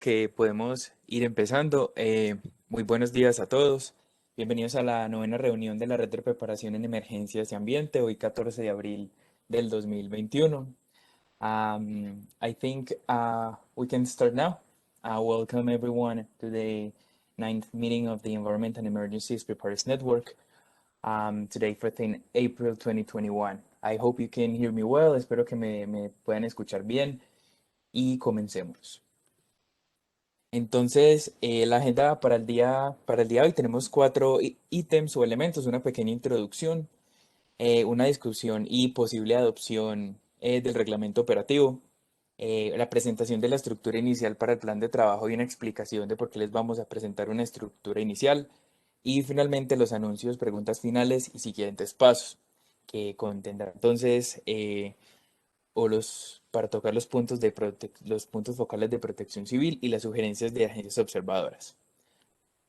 que podemos ir empezando. Muy buenos días a todos. Bienvenidos a la novena reunión de la Red de Preparación en Emergencias y Ambiente, hoy 14 de abril del 2021. I think we can start now. Welcome everyone to the ninth meeting of the Environment and Emergencies Preparedness Network. Today for April 2021. I hope you can hear me well. Espero que me puedan escuchar bien y comencemos. Entonces, la agenda para el día de hoy tenemos cuatro ítems o elementos, una pequeña introducción, una discusión y posible adopción del reglamento operativo, la presentación de la estructura inicial para el plan de trabajo y una explicación de por qué les vamos a presentar una estructura inicial, y finalmente los anuncios, preguntas finales y siguientes pasos, que contendrá entonces para tocar los puntos, los puntos focales de protección civil y las sugerencias de agencias observadoras.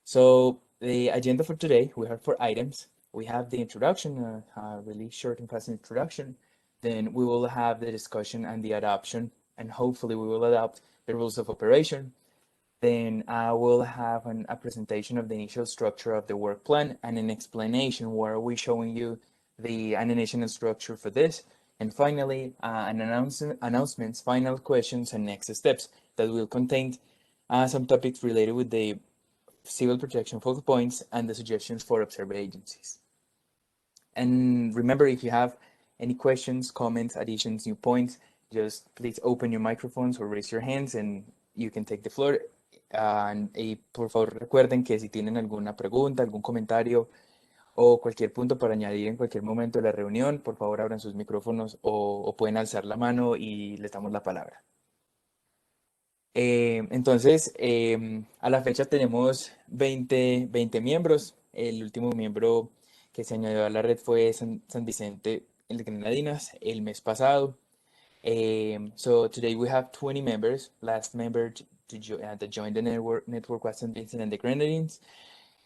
So the agenda for today, we have four items. We have the introduction, a really short and fast introduction. Then we will have the discussion and the adoption, and hopefully we will adopt the rules of operation. Then I will have a presentation of the initial structure of the work plan and an explanation where we're showing you the animation and structure for this. And finally, announcements, final questions, and next steps that will contain some topics related with the civil protection focal points and the suggestions for observer agencies. And remember, if you have any questions, comments, additions, new points, just please open your microphones or raise your hands and you can take the floor. Y por favor recuerden que si tienen alguna pregunta, algún comentario o cualquier punto para añadir en cualquier momento de la reunión, por favor abran sus micrófonos o pueden alzar la mano y les damos la palabra. Entonces, a la fecha tenemos 20 miembros. El último miembro que se añadió a la red fue San Vicente, el de Granadinas, el mes pasado. So today we have 20 members. Last member to join the network was San Vincent and the Grenadines,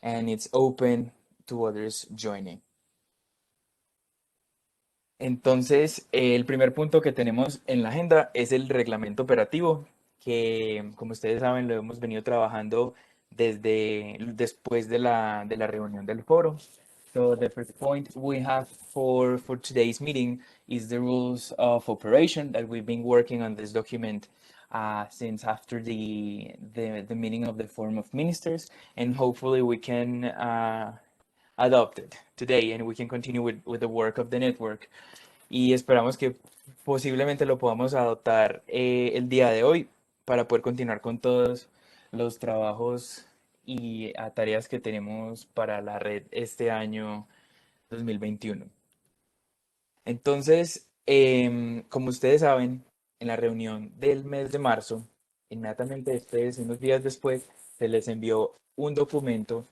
and it's open to others joining. Entonces, el primer punto que tenemos en la agenda es el reglamento operativo, que como ustedes saben lo hemos venido trabajando desde después de la reunión del foro. So the first point we have for today's meeting is the rules of operation that we've been working on this document since after the meeting of the Forum of Ministers, and hopefully we can adopt it today and we can continue with the work of the network. Y esperamos que posiblemente lo podamos adoptar el día de hoy para poder continuar con todos los trabajos y tareas que tenemos para la red este año 2021. Entonces, como ustedes saben, en la reunión del mes de marzo, inmediatamente después, unos días después, se les envió un documento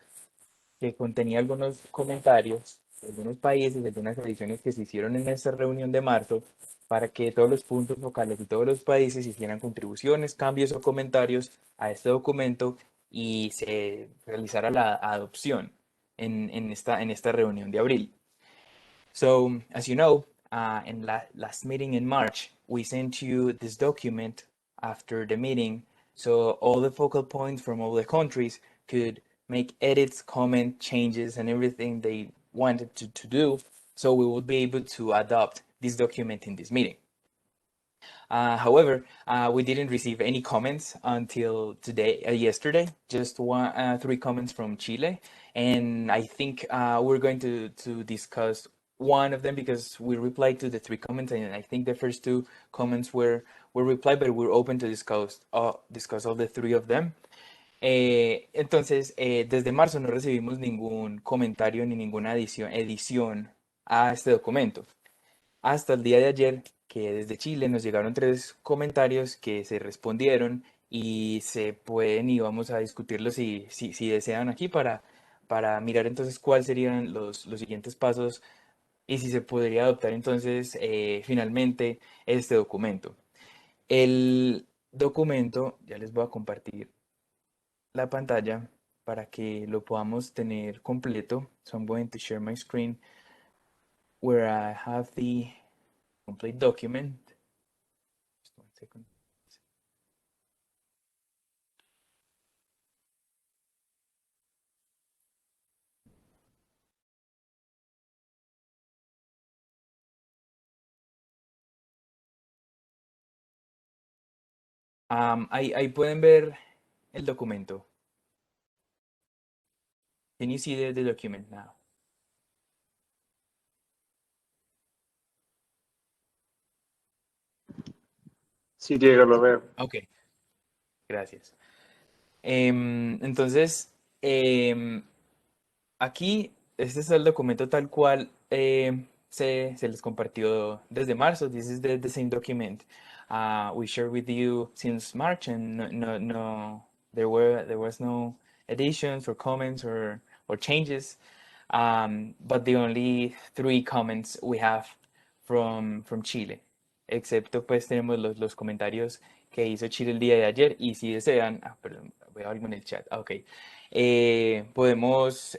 que contenía algunos comentarios de algunos países, de algunas ediciones que se hicieron en esta reunión de marzo, para que todos los puntos locales y todos los países hicieran contribuciones, cambios o comentarios a este documento y se realizara la adopción en esta reunión de abril. So, as you know, in last meeting in March, we sent you this document after the meeting, so all the focal points from all the countries could make edits, comment, changes, and everything they wanted to do, so we would be able to adopt this document in this meeting. However, we didn't receive any comments until yesterday, just three comments from Chile. And I think we're going to discuss one of them because we replied to the three comments, and I think the first two comments were replied, but we're open to discuss all the three of them. Entonces, desde marzo no recibimos ningún comentario ni ninguna edición a este documento hasta el día de ayer, que desde Chile nos llegaron tres comentarios que se respondieron y se pueden y vamos a discutirlos si desean aquí para mirar entonces cuáles serían los siguientes pasos y si se podría adoptar entonces finalmente este documento. El documento, ya les voy a compartir la pantalla para que lo podamos tener completo. So I'm going to share my screen where I have the complete document. Just one second. Ahí pueden ver el documento. Can you see the document now? Sí, Diego, lo veo. Ok, gracias. Entonces, aquí, este es el documento tal cual se les compartió desde marzo. This is the same document we shared with you since March, and there was no additions or comments or changes. But the only three comments we have from Chile, excepto pues tenemos los comentarios que hizo Chile el día de ayer y si desean, perdón, veo algo en el chat, ok, podemos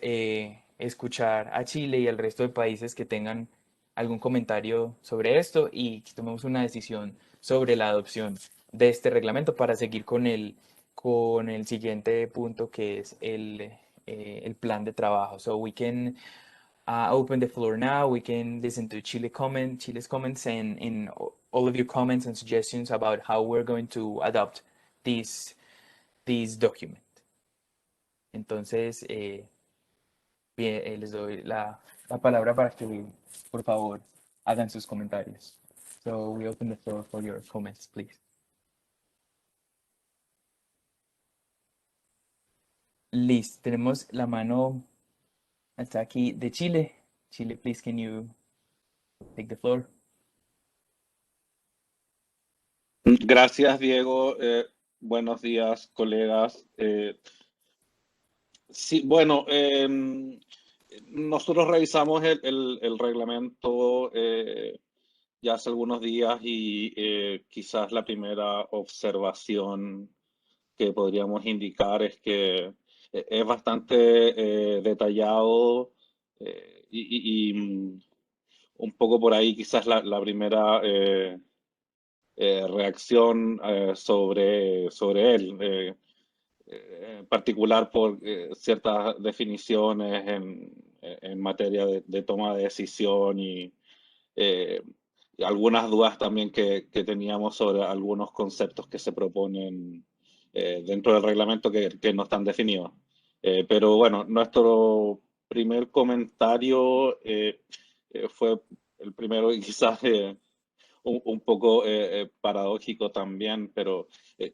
escuchar a Chile y al resto de países que tengan algún comentario sobre esto y que tomemos una decisión sobre la adopción de este reglamento para seguir con el siguiente punto que es el plan de trabajo. So we can open the floor now. We can listen to Chile's comments and all of your comments and suggestions about how we're going to adopt this, this document. Entonces, bien, les doy la palabra para que, por favor, hagan sus comentarios. So we open the floor for your comments, please. Listo, tenemos la mano hasta aquí de Chile. Chile, please, can you take the floor? Gracias, Diego. Buenos días, colegas. Sí, bueno, nosotros revisamos el reglamento ya hace algunos días y quizás la primera observación que podríamos indicar es que es bastante detallado y un poco por ahí quizás la primera reacción sobre él, en particular por ciertas definiciones en materia de toma de decisión eh, y algunas dudas también que teníamos sobre algunos conceptos que se proponen dentro del reglamento que no están definidos. Pero bueno, nuestro primer comentario fue el primero y quizás un poco paradójico también, pero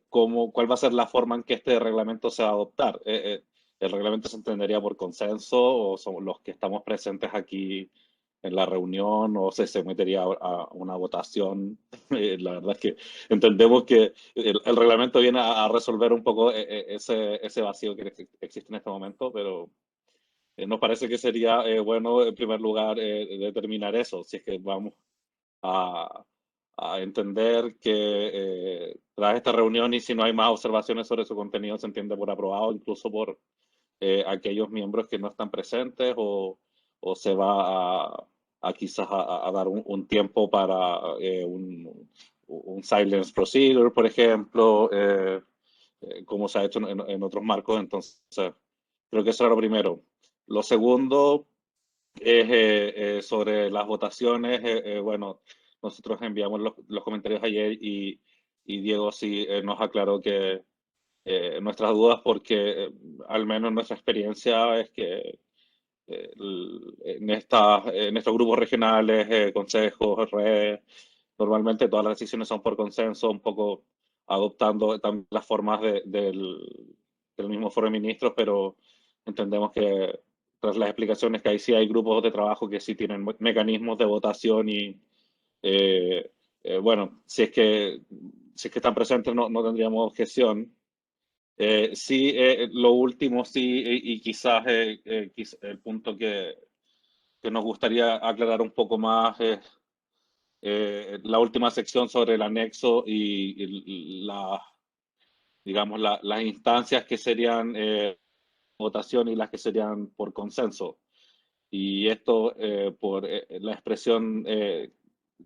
¿cuál va a ser la forma en que este reglamento se va a adoptar? ¿El reglamento se entendería por consenso o somos los que estamos presentes aquí en la reunión o se sometería a una votación? La verdad es que entendemos que el reglamento viene a resolver un poco ese vacío que existe en este momento, pero nos parece que sería bueno en primer lugar determinar eso, si es que vamos a, a entender que tras esta reunión y si no hay más observaciones sobre su contenido se entiende por aprobado, incluso por aquellos miembros que no están presentes o se va a quizás a dar un tiempo para un silence procedure, por ejemplo, como se ha hecho en otros marcos. Entonces, creo que eso era lo primero. Lo segundo es sobre las votaciones. Bueno, nosotros enviamos los comentarios ayer y Diego sí nos aclaró que nuestras dudas porque al menos nuestra experiencia es que en estos grupos regionales, consejos, redes, normalmente todas las decisiones son por consenso, un poco adoptando también las formas del mismo foro de ministros, pero entendemos que tras las explicaciones que ahí sí hay grupos de trabajo que sí tienen mecanismos de votación y bueno, si es que están presentes no tendríamos objeción. Sí, lo último sí, y quizás el punto que nos gustaría aclarar un poco más es la última sección sobre el anexo y digamos, las instancias que serían votación y las que serían por consenso. Y esto por la expresión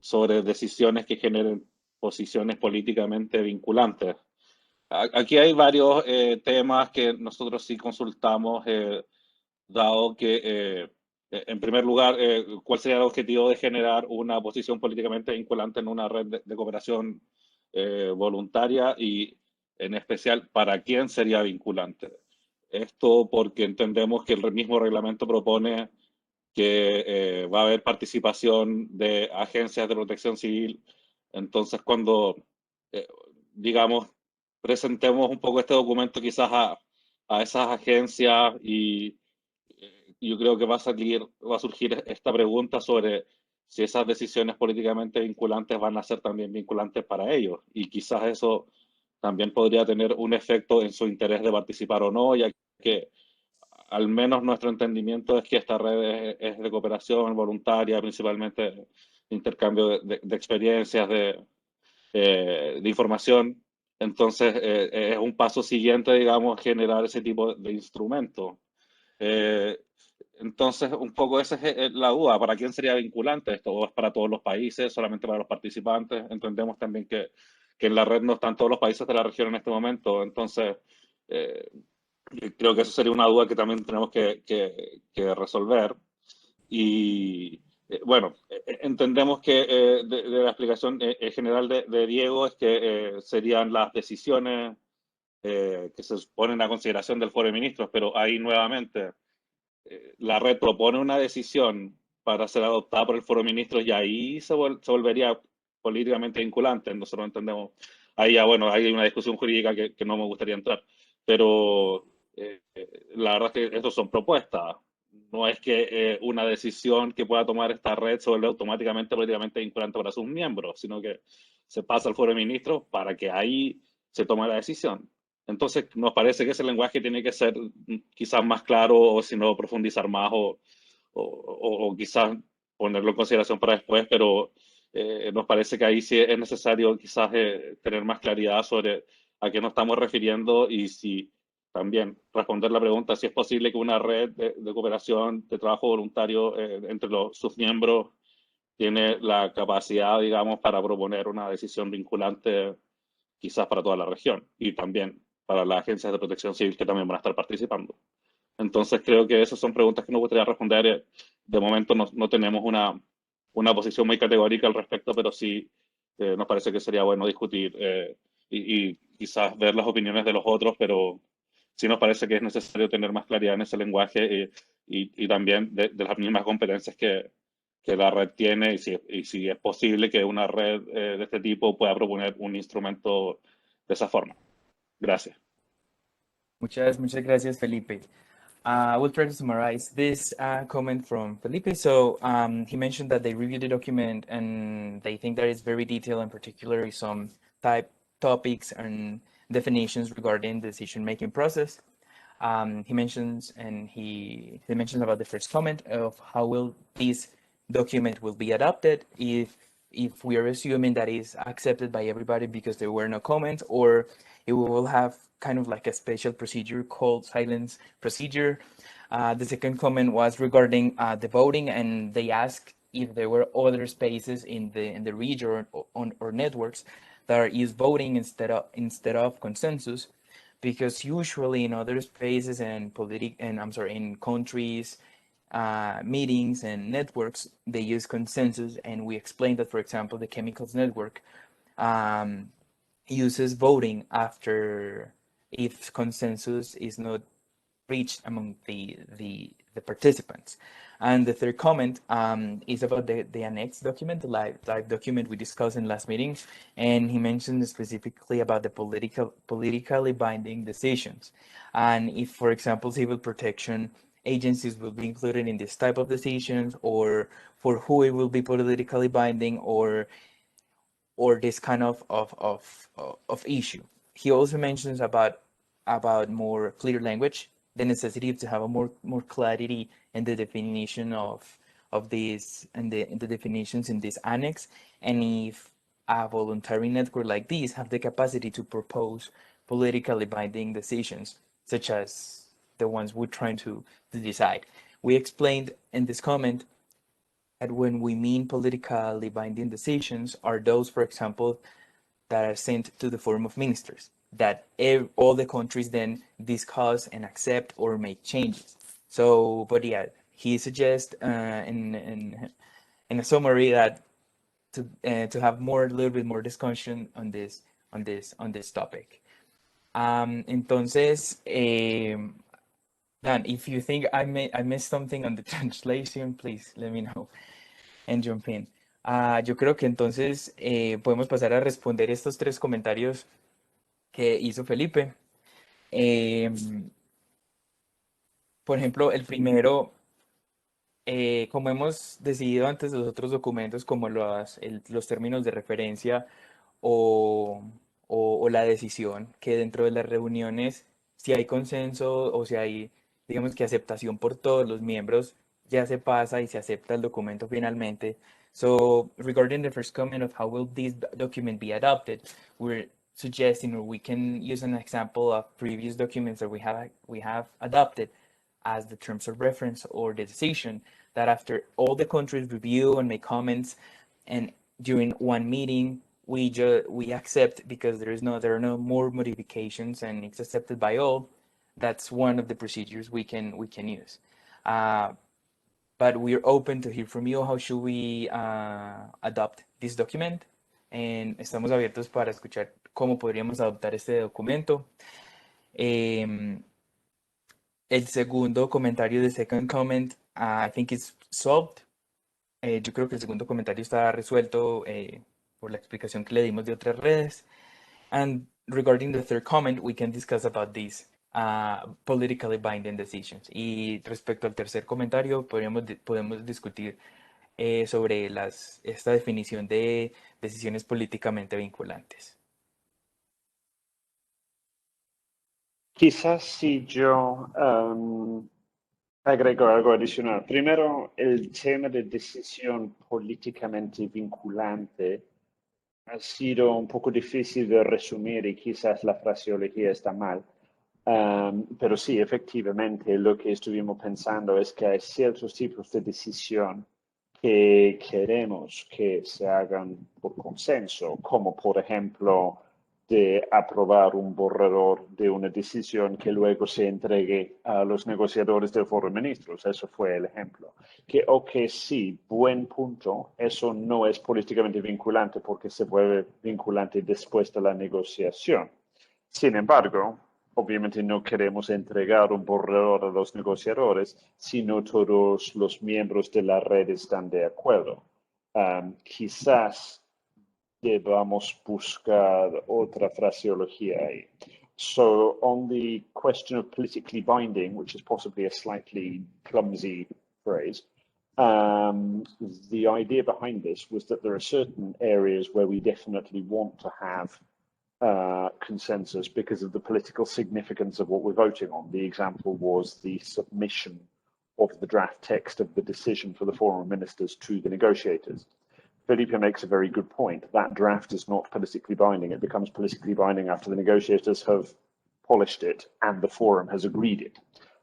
sobre decisiones que generen posiciones políticamente vinculantes. Aquí hay varios temas que nosotros sí consultamos, dado que, en primer lugar, cuál sería el objetivo de generar una posición políticamente vinculante en una red de cooperación voluntaria y en especial, ¿para quién sería vinculante? Esto porque entendemos que el mismo reglamento propone que va a haber participación de agencias de protección civil. Entonces, cuando, eh, digamos, presentemos un poco este documento quizás a esas agencias y yo creo que va a surgir esta pregunta sobre si esas decisiones políticamente vinculantes van a ser también vinculantes para ellos. Y quizás eso también podría tener un efecto en su interés de participar o no, ya que al menos nuestro entendimiento es que esta red es de cooperación voluntaria, principalmente de intercambio de experiencias, de información. Entonces, es un paso siguiente, digamos, generar ese tipo de instrumento. Eh, entonces, un poco esa es la duda, ¿para quién sería vinculante esto? ¿O es para todos los países, solamente para los participantes? Entendemos también que en la red no están todos los países de la región en este momento, entonces eh, creo que eso sería una duda que también tenemos que resolver. Y bueno, entendemos que de la explicación general de Diego es que serían las decisiones que se ponen a consideración del Foro de Ministros, pero ahí nuevamente la red propone una decisión para ser adoptada por el Foro de Ministros y ahí se volvería políticamente vinculante. Nosotros entendemos, ahí ya, bueno, hay una discusión jurídica que no me gustaría entrar, pero la verdad es que estos son propuestas. No es que una decisión que pueda tomar esta red se vuelva automáticamente políticamente vinculante para sus miembros, sino que se pasa al Foro de Ministros para que ahí se tome la decisión. Entonces, nos parece que ese lenguaje tiene que ser quizás más claro o si no profundizar más o quizás ponerlo en consideración para después, pero nos parece que ahí sí es necesario quizás tener más claridad sobre a qué nos estamos refiriendo y si también responder la pregunta si es posible que una red de cooperación, de trabajo voluntario entre sus miembros tiene la capacidad, digamos, para proponer una decisión vinculante quizás para toda la región y también para las agencias de protección civil que también van a estar participando. Entonces creo que esas son preguntas que nos gustaría responder. De momento no tenemos una posición muy categórica al respecto, pero sí nos parece que sería bueno discutir y quizás ver las opiniones de los otros, pero sí nos parece que es necesario tener más claridad en ese lenguaje y también de las mismas competencias que la red tiene y si es posible que una red de este tipo pueda proponer un instrumento de esa forma. Gracias. Muchas gracias, Felipe. I will try to summarize this comment from Felipe. So he mentioned that they reviewed the document and they think that it's very detailed and particularly some topics and definitions regarding the decision-making process. He mentions he mentions about the first comment of how will this document will be adopted if we are assuming that is accepted by everybody because there were no comments, or it will have kind of like a special procedure called silence procedure. The second comment was regarding the voting, and they asked if there were other spaces in the region or networks that are used voting instead of consensus, because usually in other spaces and in countries, meetings and networks, they use consensus, and we explained that, for example, the chemicals network um, uses voting after if consensus is not reached among the participants. And the third comment is about the annex document, the live document we discussed in last meeting. And he mentioned specifically about the politically binding decisions. And if, for example, civil protection agencies will be included in this type of decisions, or for who it will be politically binding, or this kind of issue. He also mentions about more clear language, the necessity to have a more clarity in the definition of these and the definitions in this annex, and if a voluntary network like this have the capacity to propose politically binding decisions, such as the ones we're trying to decide. We explained in this comment that when we mean politically binding decisions are those, for example, that are sent to the Forum of Ministers, that all the countries then discuss and accept or make changes. So, but yeah, he suggests in a summary that to have a little bit more discussion on this topic. Entonces, Dan, if you think I missed something on the translation, please let me know and jump in. Yo creo que entonces podemos pasar a responder estos tres comentarios que hizo Felipe. Em, por ejemplo, el primero, como hemos decidido antes los otros documentos, como los términos de referencia o, o la decisión, que dentro de las reuniones, si hay consenso o si hay, digamos que aceptación por todos los miembros, ya se pasa y se acepta el documento finalmente. So, regarding the first comment of how will this document be adopted, we're suggesting, or we can use an example of previous documents that we have adopted as the terms of reference or the decision, that after all the countries review and make comments, and during one meeting we accept because there are no more modifications and it's accepted by all. That's one of the procedures we can use. But we're open to hear from you. How should we adopt this document? And estamos abiertos para escuchar cómo podríamos adoptar este documento. Em, el segundo comentario, the second comment, I think is solved. Yo creo que el segundo comentario está resuelto por la explicación que le dimos de otras redes. And regarding the third comment, we can discuss about these politically binding decisions. Y respecto al tercer comentario, podemos discutir sobre esta definición de decisiones políticamente vinculantes. Quizás si yo agrego algo adicional. Primero, el tema de decisión políticamente vinculante ha sido un poco difícil de resumir y quizás la fraseología está mal. Pero sí, efectivamente, lo que estuvimos pensando es que hay ciertos tipos de decisión que queremos que se hagan por consenso, como por ejemplo de aprobar un borrador de una decisión que luego se entregue a los negociadores del Foro de Ministros. Eso fue el ejemplo. Que sí, buen punto, eso no es políticamente vinculante porque se vuelve vinculante después de la negociación. Sin embargo, obviamente no queremos entregar un borrador a los negociadores si no todos los miembros de la red están de acuerdo. Quizás debamos buscar otra fraseología ahí. So on the question of politically binding, which is possibly a slightly clumsy phrase, the idea behind this was that there are certain areas where we definitely want to have consensus because of the political significance of what we're voting on. The example was the submission of the draft text of the decision for the Foreign Ministers to the negotiators. Felipe makes a very good point. That draft is not politically binding. It becomes politically binding after the negotiators have polished it and the forum has agreed it.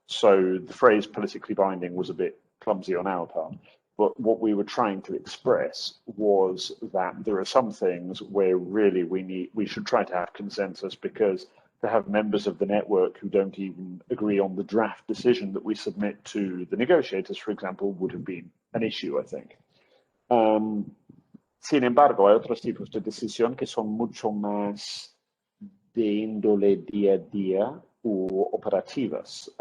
So the phrase politically binding was a bit clumsy on our part. But what we were trying to express was that there are some things where really we should try to have consensus, because to have members of the network who don't even agree on the draft decision that we submit to the negotiators, for example, would have been an issue, I think. Sin embargo, hay otros tipos de decisión que son mucho más de índole día a día u operativas.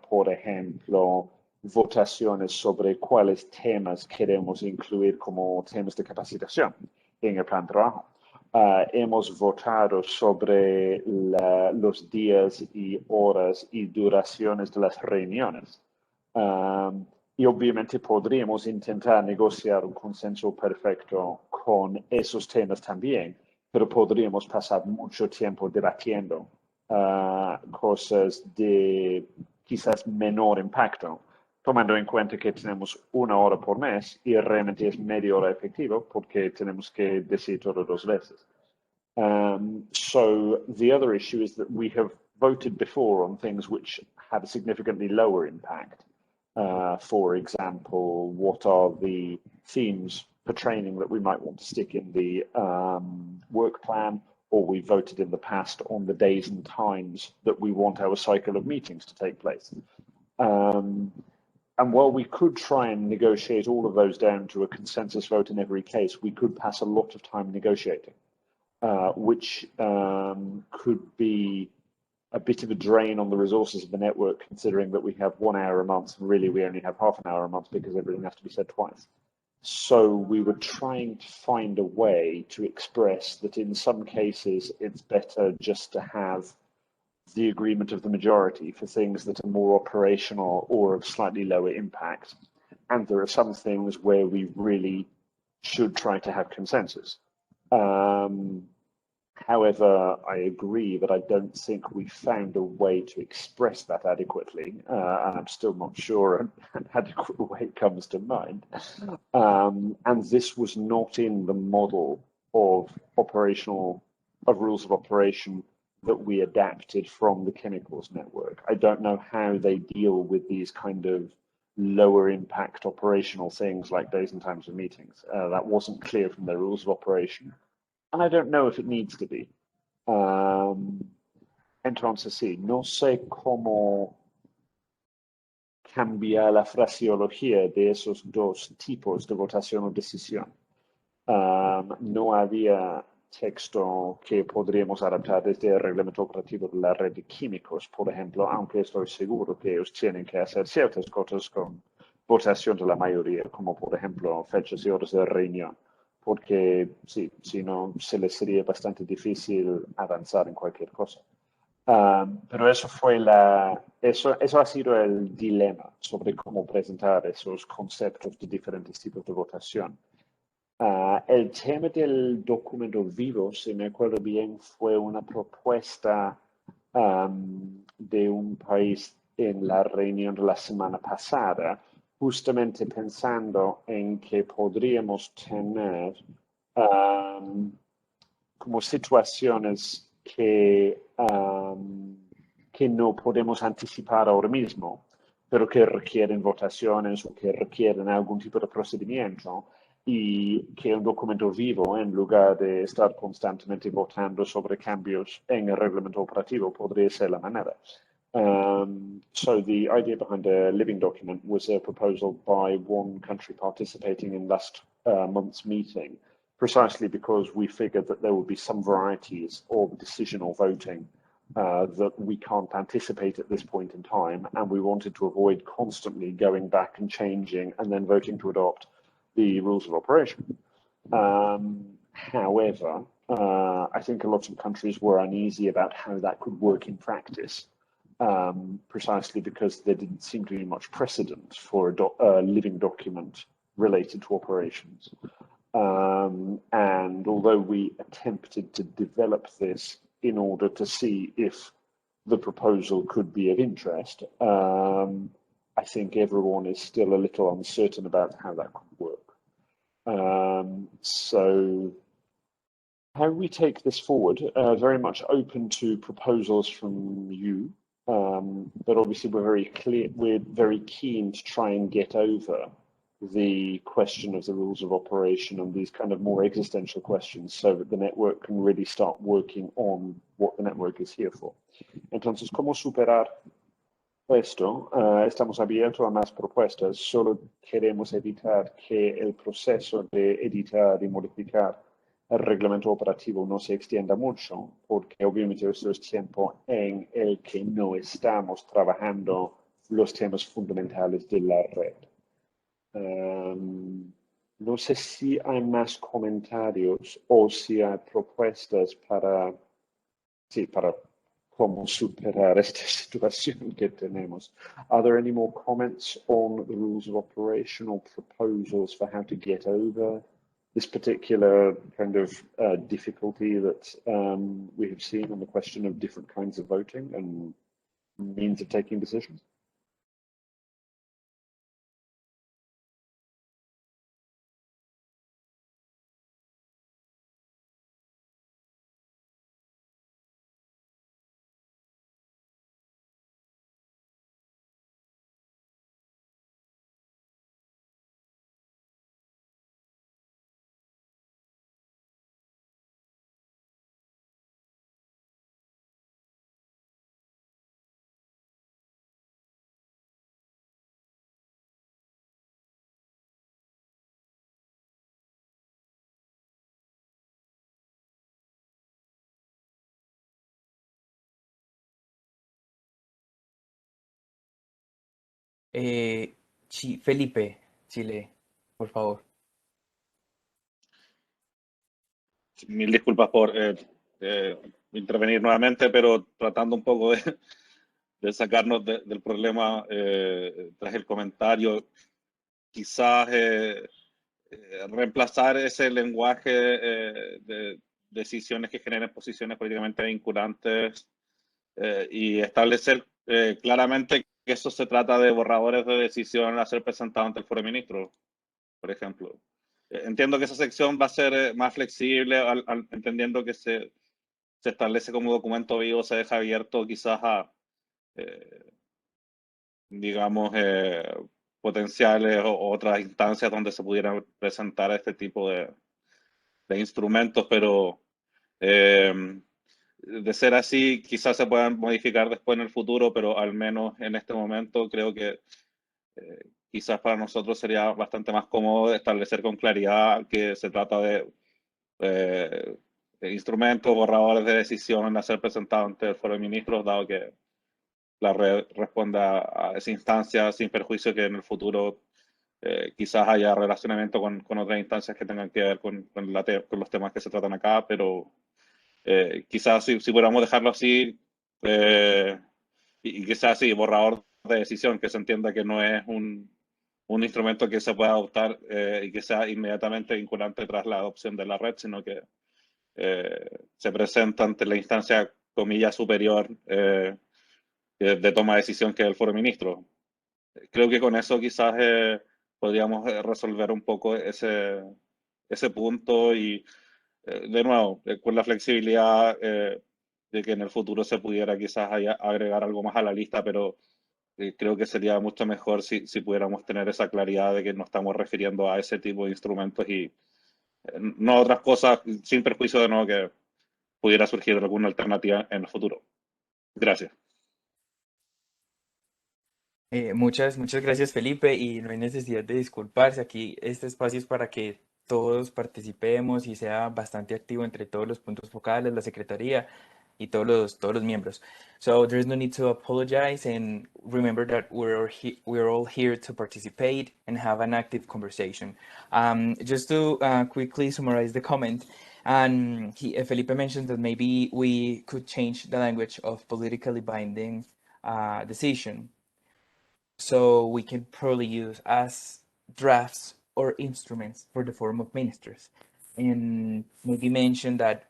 Por ejemplo, votaciones sobre cuáles temas queremos incluir como temas de capacitación en el plan de trabajo. Hemos votado sobre los días y horas y duraciones de las reuniones. Y obviamente podríamos intentar negociar un consenso perfecto con esos temas también, pero podríamos pasar mucho tiempo debatiendo cosas de quizás menor impacto, tomando en cuenta que tenemos 1 hora por mes y realmente es media hora efectivo porque tenemos que decir todo 2 veces. So the other issue is that we have voted before on things which had a significantly lower impact. For example, what are the themes for training that we might want to stick in the work plan, or we voted in the past on the days and times that we want our cycle of meetings to take place. And while we could try and negotiate all of those down to a consensus vote in every case, we could pass a lot of time negotiating, which could be a bit of a drain on the resources of the network, considering that we have 1 hour a month, and really we only have half an hour a month because everything has to be said twice. So we were trying to find a way to express that in some cases it's better just to have the agreement of the majority for things that are more operational or of slightly lower impact. And there are some things where we really should try to have consensus. However, I agree that I don't think we found a way to express that adequately, and I'm still not sure an adequate way comes to mind. And this was not in the model of rules of operation that we adapted from the chemicals network. I don't know how they deal with these kind of lower impact operational things like days and times of meetings. That wasn't clear from their rules of operation. And I don't know if it needs to be. Entonces sí, no sé cómo cambiar la fraseología de esos dos tipos de votación o decisión. No había texto que podríamos adaptar desde el reglamento operativo de la red de químicos, por ejemplo, aunque estoy seguro que ellos tienen que hacer ciertas cosas con votación de la mayoría, como por ejemplo fechas y horas de reunión, porque sí, si no, se les sería bastante difícil avanzar en cualquier cosa. Pero eso ha sido el dilema sobre cómo presentar esos conceptos de diferentes tipos de votación. El tema del documento vivo, si me acuerdo bien, fue una propuesta de un país en la reunión de la semana pasada, justamente pensando en que podríamos tener como situaciones que no podemos anticipar ahora mismo, pero que requieren votaciones o que requieren algún tipo de procedimiento, y que un documento vivo, en lugar de estar constantemente votando sobre cambios en el reglamento operativo, podría ser la manera. So the idea behind a living document was a proposal by one country participating in last month's meeting, precisely because we figured that there would be some varieties of decisional voting that we can't anticipate at this point in time, and we wanted to avoid constantly going back and changing and then voting to adopt the rules of operation. However, I think a lot of countries were uneasy about how that could work in practice, precisely because there didn't seem to be much precedent for a living document related to operations. And although we attempted to develop this in order to see if the proposal could be of interest, I think everyone is still a little uncertain about how that could work. So how we take this forward, very much open to proposals from you, but obviously we're very keen to try and get over the question of the rules of operation and these kind of more existential questions so that the network can really start working on what the network is here for. Entonces, ¿cómo superar esto? Estamos abiertos a más propuestas, solo queremos evitar que el proceso de editar y modificar el reglamento operativo no se extienda mucho, porque obviamente esto es tiempo en el que no estamos trabajando los temas fundamentales de la red. No sé si hay más comentarios o si hay propuestas para cómo superar esta situación que tenemos. Are there any more comments on the rules of operation or proposals for how to get over this particular kind of difficulty that we have seen on the question of different kinds of voting and means of taking decisions? Eh, Felipe, Chile, por favor. Mil disculpas por eh, intervenir nuevamente, pero tratando un poco de sacarnos del problema tras el comentario, quizás reemplazar ese lenguaje de decisiones que generen posiciones políticamente vinculantes y establecer claramente que eso se trata de borradores de decisión a ser presentados ante el foro de ministros, por ejemplo. Entiendo que esa sección va a ser más flexible, entendiendo que se establece como documento vivo, se deja abierto quizás a, eh, digamos, potenciales o otras instancias donde se pudieran presentar este tipo de instrumentos, pero de ser así, quizás se puedan modificar después en el futuro, pero al menos en este momento creo que quizás para nosotros sería bastante más cómodo establecer con claridad que se trata eh, de instrumentos, borradores de decisión a ser presentados ante el foro de ministros, dado que la red responda a esa instancia sin perjuicio que en el futuro quizás haya relacionamiento con otras instancias que tengan que ver con los temas que se tratan acá, pero quizás si pudiéramos dejarlo así, y quizás sí, borrador de decisión, que se entienda que no es un instrumento que se pueda adoptar y que sea inmediatamente vinculante tras la adopción de la red, sino que se presenta ante la instancia, comilla, superior de toma de decisión, que es el foro de ministros. Creo que con eso quizás podríamos resolver un poco ese punto y, de nuevo, con la flexibilidad de que en el futuro se pudiera quizás agregar algo más a la lista, pero creo que sería mucho mejor si pudiéramos tener esa claridad de que nos estamos refiriendo a ese tipo de instrumentos y no a otras cosas, sin perjuicio de nuevo que pudiera surgir alguna alternativa en el futuro. Gracias. Muchas gracias, Felipe, y no hay necesidad de disculparse. Aquí este espacio es para que todos participemos y sea bastante activo entre todos los puntos focales, la secretaría y todos los miembros. So there's no need to apologize, and remember that we're all here to participate and have an active conversation. Just to quickly summarize the comment, and Felipe mentioned that maybe we could change the language of politically binding decision, so we can probably use as drafts or instruments for the Forum of Ministers. And maybe mention that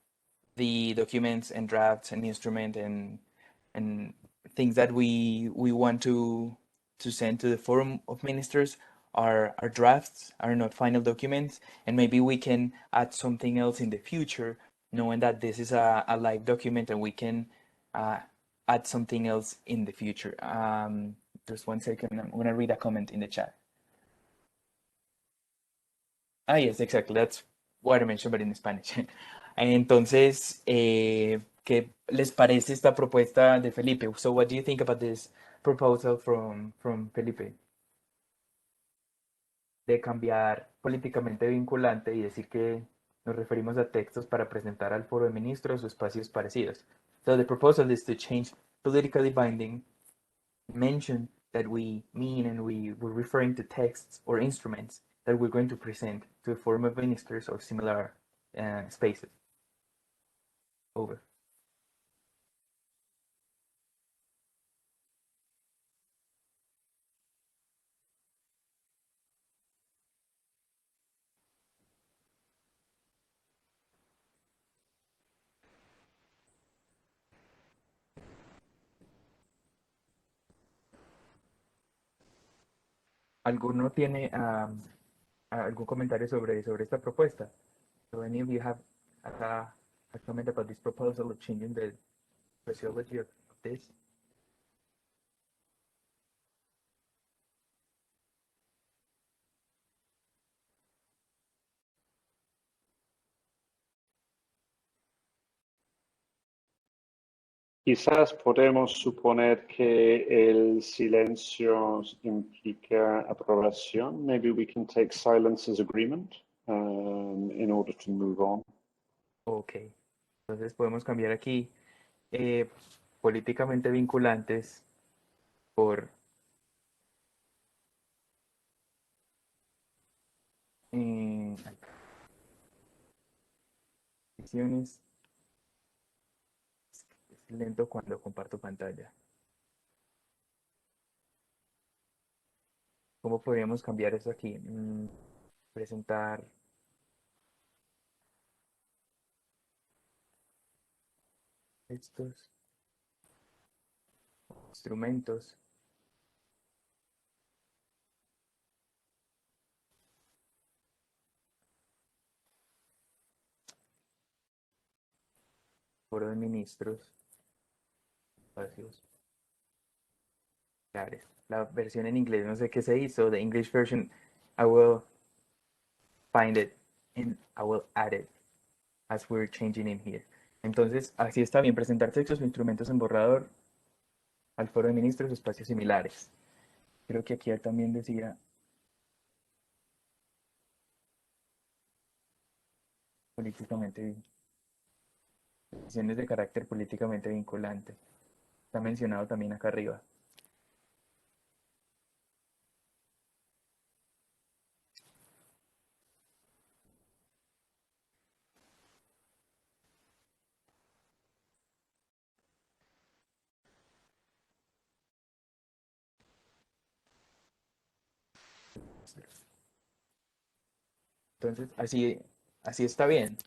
the documents and drafts and instrument and things that we want to send to the Forum of Ministers are drafts, are not final documents, and maybe we can add something else in the future, knowing that this is a live document and we can uh, add something else in the future. Just one second, I'm gonna read a comment in the chat. Ah, yes, exactly. That's what I mentioned, but in Spanish. Entonces, ¿qué les parece esta propuesta de Felipe? So, what do you think about this proposal from Felipe? De cambiar políticamente vinculante y decir que nos referimos a textos para presentar al foro de ministros o espacios parecidos. So, the proposal is to change politically binding, mention that we mean and we're referring to texts or instruments that we're going to present to a forum of ministers or similar spaces. Over. ¿Alguno tiene algún comentario sobre esta propuesta? So any of you have a comment about this proposal of changing the physiology of this? Quizás podemos suponer que el silencio implica aprobación. Maybe we can take silence as agreement in order to move on. Ok. Entonces podemos cambiar aquí políticamente vinculantes por Decisiones. Es lento cuando comparto pantalla. ¿Cómo podríamos cambiar eso aquí? Presentar textos, instrumentos. Foro de ministros. Espacios. Claro, la versión en inglés, no sé qué se hizo. The English version, I will find it and I will add it as we're changing in here. Entonces, así está bien. Presentar textos o instrumentos en borrador al foro de ministros, espacios similares. Creo que aquí también decía políticamente, decisiones de carácter políticamente vinculante. Está mencionado también acá arriba. Entonces, así está bien.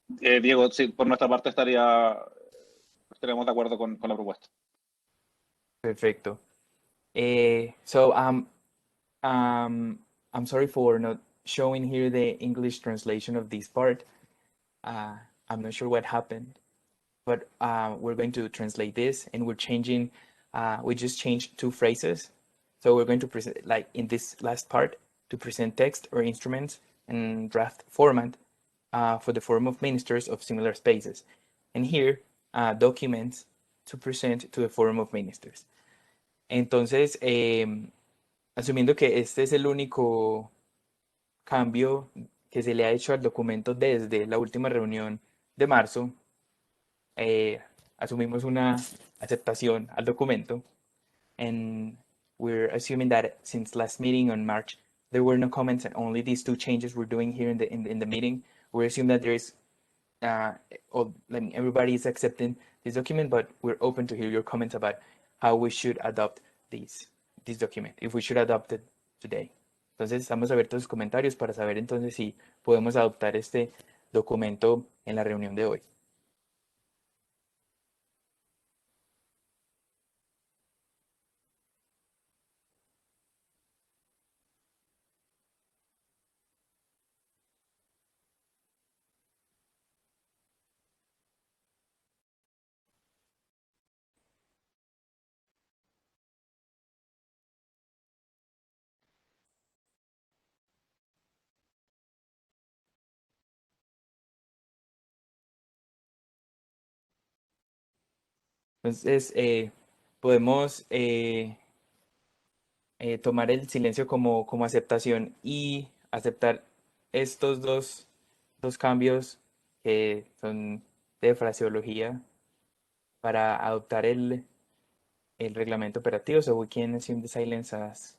Diego, sí, por nuestra parte estaríamos de acuerdo con la propuesta. Perfecto. So I'm sorry for not showing here the English translation of this part. Uh, I'm not sure what happened, but we're going to translate this, and we're changing. We just changed two phrases, so we're going to present, like in this last part, to present text or instruments in draft format for the Forum of Ministers of similar spaces, and here documents to present to the Forum of Ministers. Entonces, asumiendo que este es el único cambio que se le ha hecho al documento desde la última reunión de marzo, asumimos una aceptación al documento, and we're assuming that since last meeting on March, there were no comments and only these two changes we're doing here in the meeting. We assume that there is, everybody is accepting this document, but we're open to hear your comments about how we should adopt this document, if we should adopt it today. Entonces, estamos abiertos a sus comentarios para saber entonces si podemos adoptar este documento en la reunión de hoy. Entonces, podemos tomar el silencio como aceptación y aceptar estos dos cambios que son de fraseología para adoptar el reglamento operativo. So we can assume the silence as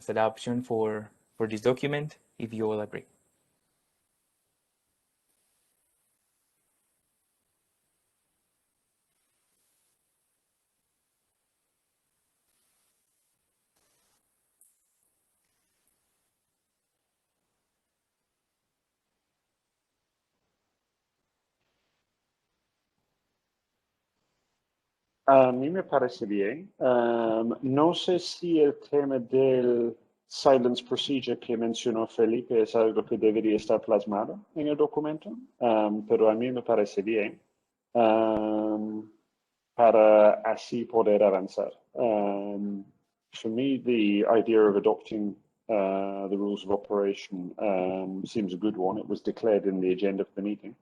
an option for this document, if you all agree. A mí me parece bien. No sé si el tema del silence procedure que mencionó Felipe es algo que debería estar plasmado en el documento, pero a mí me parece bien para así poder avanzar. For me, the idea of adopting the rules of operation seems a good one. It was declared in the agenda for the meeting.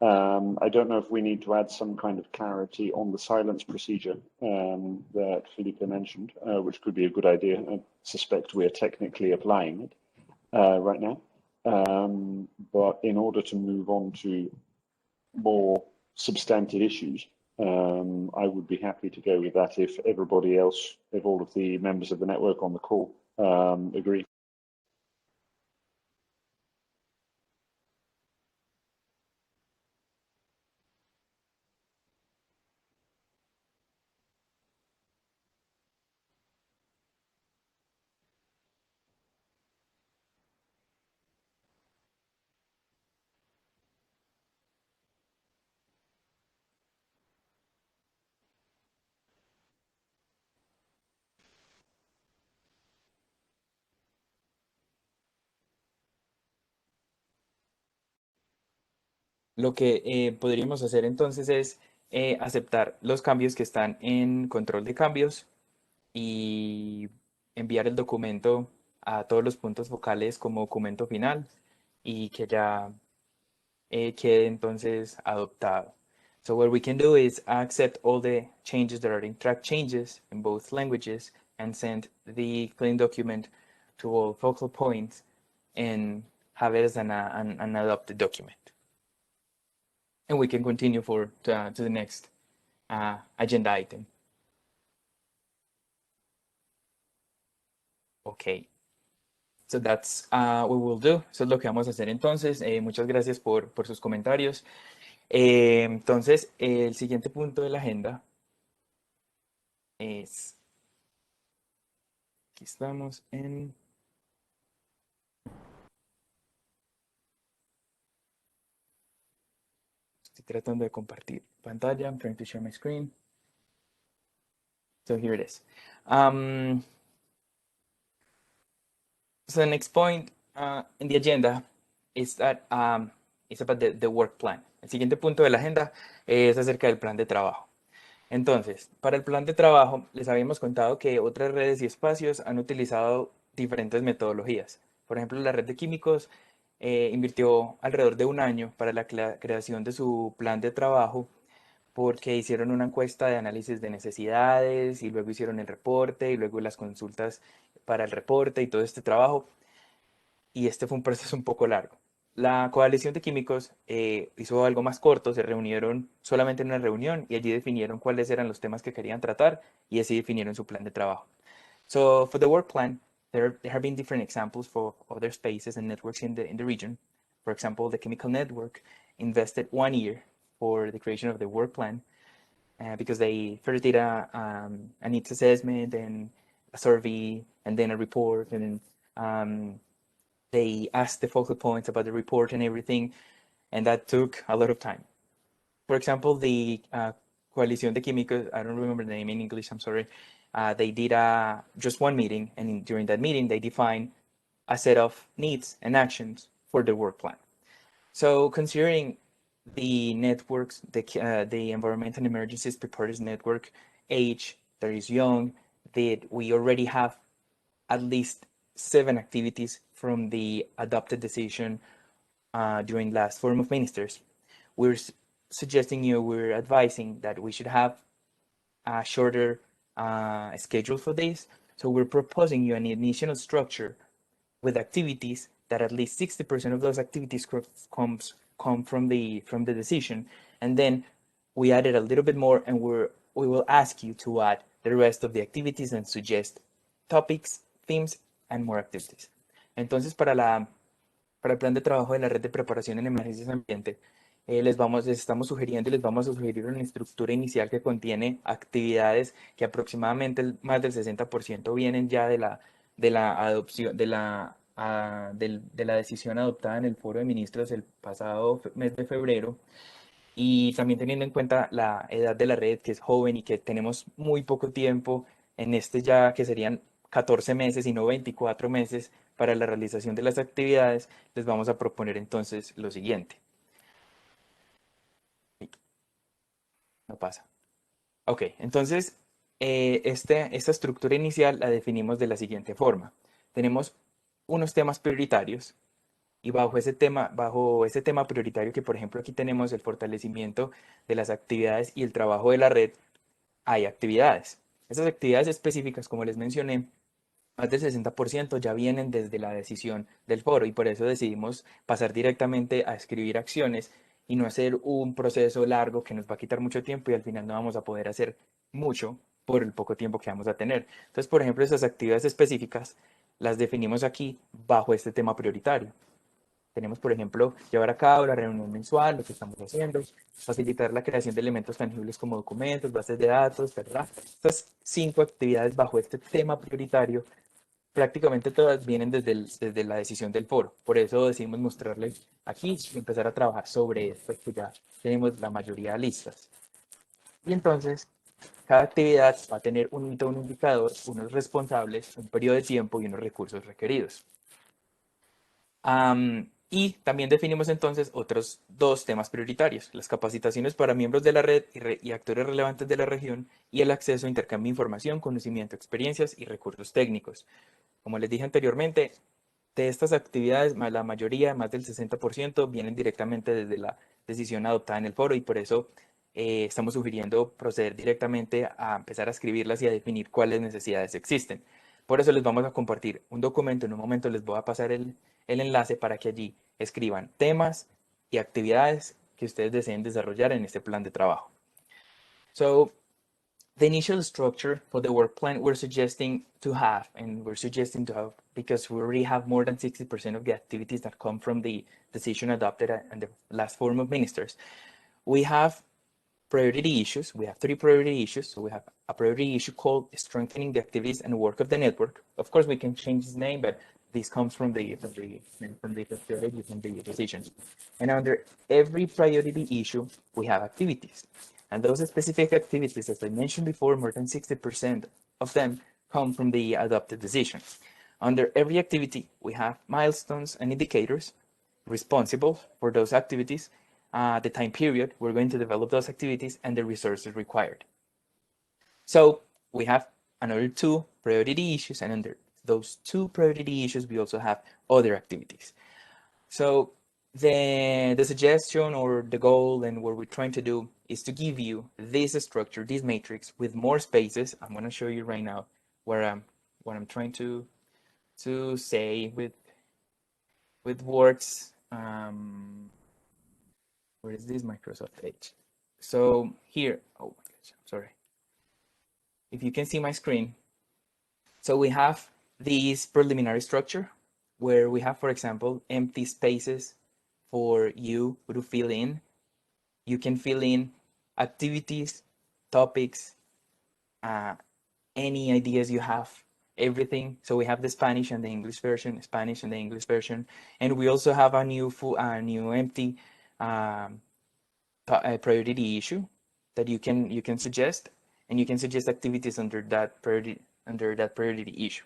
I don't know if we need to add some kind of clarity on the silence procedure that Felipe mentioned, which could be a good idea. I suspect we are technically applying it right now. But in order to move on to more substantive issues, I would be happy to go with that if everybody else, if all of the members of the network on the call agree. Lo que podríamos hacer entonces es aceptar los cambios que están en control de cambios y enviar el documento a todos los puntos focales como documento final y que ya quede entonces adoptado. So what we can do is accept all the changes that are in track changes in both languages and send the clean document to all focal points and have it as an adopted document. And we can continue to the next agenda item. Okay. So that's what we'll do. Eso es lo que vamos a hacer entonces. Muchas gracias por sus comentarios. Entonces, el siguiente punto de la agenda es, aquí estamos en, estoy tratando de compartir pantalla. I'm trying to share my screen. So here it is. So the next point in the agenda is that it's about the work plan. El siguiente punto de la agenda es acerca del plan de trabajo. Entonces, para el plan de trabajo, les habíamos contado que otras redes y espacios han utilizado diferentes metodologías. Por ejemplo, la red de químicos invirtió alrededor de un año para la creación de su plan de trabajo porque hicieron una encuesta de análisis de necesidades y luego hicieron el reporte y luego las consultas para el reporte y todo este trabajo. Y este fue un proceso un poco largo. La coalición de químicos hizo algo más corto, se reunieron solamente en una reunión y allí definieron cuáles eran los temas que querían tratar y así definieron su plan de trabajo. So for the work plan, there have been different examples for other spaces and networks in the region. For example, the Chemical Network invested 1 year for the creation of the work plan because they first did a needs assessment and a survey and then a report and then they asked the focal points about the report and everything, and that took a lot of time. For example, the Coalición de Químicos, I don't remember the name in English, I'm sorry, they did just one meeting, and during that meeting, they defined a set of needs and actions for the work plan. So considering the networks, the Environment and Emergencies Preparedness Network age that is young, that we already have at least 7 activities from the adopted decision during last Forum of Ministers. We're we're advising that we should have a shorter schedule for this. So we're proposing you an initial structure with activities that at least 60% of those activities come from the decision, and then we added a little bit more, and we will ask you to add the rest of the activities and suggest topics, themes, and more activities. Entonces, para el plan de trabajo de la red de preparación en emergencias ambiente, les estamos sugiriendo y les vamos a sugerir una estructura inicial que contiene actividades que aproximadamente más del 60% vienen ya de la adopción, de la decisión adoptada en el Foro de Ministros el pasado mes de febrero. Y también teniendo en cuenta la edad de la red, que es joven y que tenemos muy poco tiempo en este ya que serían 14 meses y no 24 meses para la realización de las actividades, les vamos a proponer entonces lo siguiente. No pasa. Ok, entonces esta estructura inicial la definimos de la siguiente forma. Tenemos unos temas prioritarios y bajo ese tema prioritario que por ejemplo aquí tenemos el fortalecimiento de las actividades y el trabajo de la red, hay actividades. Esas actividades específicas, como les mencioné, más del 60% ya vienen desde la decisión del foro y por eso decidimos pasar directamente a escribir acciones y no hacer un proceso largo que nos va a quitar mucho tiempo y al final no vamos a poder hacer mucho por el poco tiempo que vamos a tener. Entonces, por ejemplo, esas actividades específicas las definimos aquí bajo este tema prioritario. Tenemos, por ejemplo, llevar a cabo la reunión mensual, lo que estamos haciendo, facilitar la creación de elementos tangibles como documentos, bases de datos, ¿verdad? Estas 5 actividades bajo este tema prioritario, prácticamente todas vienen desde la decisión del foro. Por eso decidimos mostrarles aquí y empezar a trabajar sobre esto, que ya tenemos la mayoría listas. Y entonces, cada actividad va a tener un hito, un indicador, unos responsables, un periodo de tiempo y unos recursos requeridos. Y también definimos entonces otros 2 temas prioritarios, las capacitaciones para miembros de la red y actores relevantes de la región y el acceso a intercambio de información, conocimiento, experiencias y recursos técnicos. Como les dije anteriormente, de estas actividades, la mayoría, más del 60%, vienen directamente desde la decisión adoptada en el foro y por eso estamos sugiriendo proceder directamente a empezar a escribirlas y a definir cuáles necesidades existen. Por eso les vamos a compartir un documento, en un momento les voy a pasar el enlace para que allí escriban temas y actividades que ustedes deseen desarrollar en este plan de trabajo. So, the initial structure for the work plan we're suggesting to have, because we already have more than 60% of the activities that come from the decision adopted and the last forum of ministers. We have priority issues. We have 3 priority issues. So we have a priority issue called strengthening the activities and work of the network. Of course, we can change its name, but this comes from the decisions. And under every priority issue, we have activities. And those specific activities, as I mentioned before, more than 60% of them come from the adopted decision. Under every activity, we have milestones and indicators responsible for those activities, the time period we're going to develop those activities, and the resources required. So we have another 2 priority issues, and under those 2 priority issues, we also have other activities. So the suggestion or the goal and what we're trying to do is to give you this structure, this matrix with more spaces. I'm going to show you right now what I'm trying to say with words. Where is this Microsoft Edge? So here, oh my gosh, I'm sorry. If you can see my screen, so we have this preliminary structure where we have, for example, empty spaces for you to fill in. You can fill in activities, topics, any ideas you have, everything. So we have the Spanish and the English version, and we also have a new empty priority issue that you can suggest, and you can suggest activities under that priority issue.